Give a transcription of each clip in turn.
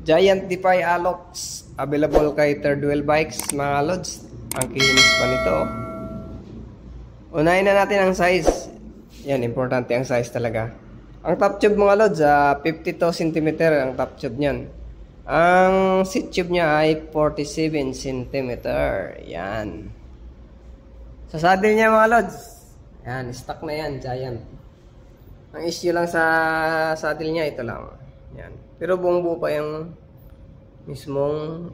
Giant Defy Alox. Available kay Third Wheel Bikes mga lods. Ang kinis pa nito. Unahin na natin ang size. Yan, importante ang size talaga. Ang top tube mga lods, 52 cm ang top tube niyan. Ang seat tube niya ay 47 cm. Yan. Sa saddle niya mga lods, yan, stock na yan, Giant. Ang issue lang sa saddle niya, ito lang. Yan. Pero buong buo pa yung mismong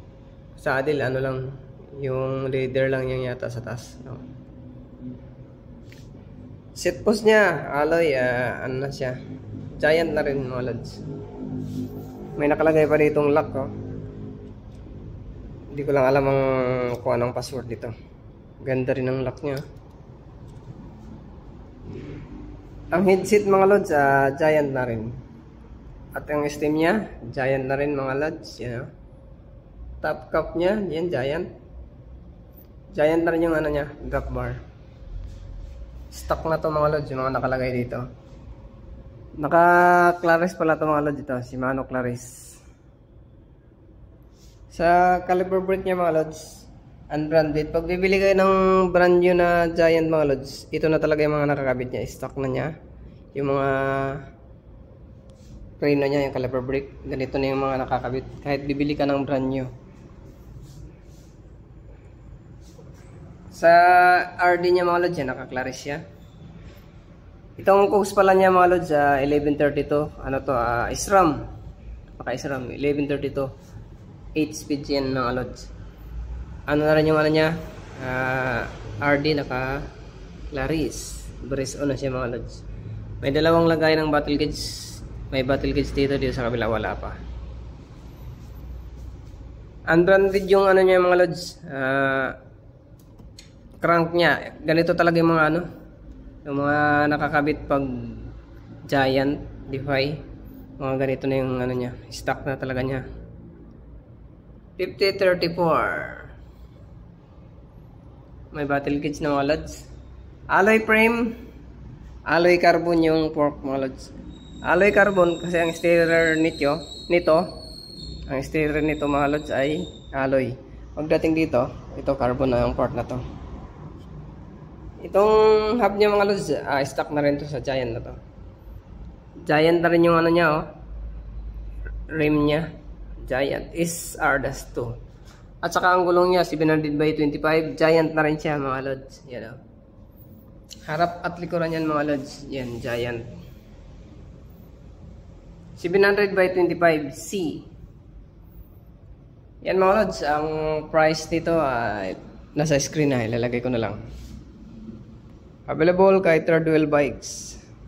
saddle, ano lang, yung leather lang yung yata sa taas. No? Seat post niya, alloy, ano na siya, Giant na rin mga lods. May nakalagay pa ditong lock, oh. Hindi ko lang alam kung anong password dito. Ganda rin ang lock niya. Ang headset mga lods, Giant na rin. At ang stem niya, Giant na rin mga lods. Yan, oh. Top cup niya, yan, Giant. Giant na rin yung ano niya, drop bar. Stock na to mga lods, yung mga nakalagay dito. Naka-Claris pala to mga lods ito, Shimano Claris. Sa caliper brake niya mga lods, unbranded. Pag bibili kayo ng brand new na Giant mga lods, ito na talaga yung mga nakakabit niya. Stock na niya. Yung mga preno niya, yung caliper brake, ganito na yung mga nakakabit. Kahit bibili ka ng brand new. Sa RD niya mga lods, yan, naka-Claris siya. Itong coast pala niya mga lods, 1132. Ano to? SRAM. Naka-SRAM, 1132. 8 speed yan mga lods. Ano na rin yung ano niya, RD naka-Claris. Brace on na siya mga lods. May dalawang lagay ng battle gauge. May battle gauge dito sa kabila, wala pa. Unbranded yung ano niya mga lods. Crank niya, ganito talaga yung mga ano, yung mga nakakabit pag Giant Defy, mga ganito na yung ano niya, stock na talaga niya. 5034. May battle gauge na mga lods. Alloy frame, alloy carbon yung fork mga lods. Alloy carbon kasi ang steerer nito, ang steerer nito mga lods ay alloy. Pagdating dito, ito carbon na yung fork na to. Itong hub niya mga lods, stock na rin to sa Giant na to. Giant na rin yung ano niya, oh. Rim niya, Giant is R-2. At saka ang gulong niya, 700/25. Giant na rin siya mga lods. Yan, oh. Harap at likuran yan mga lods. Yan, Giant. 700/25C. Yan mga lods, ang price nito nasa screen na, ilalagay ko na lang. Available kay Third Wheel Bikes.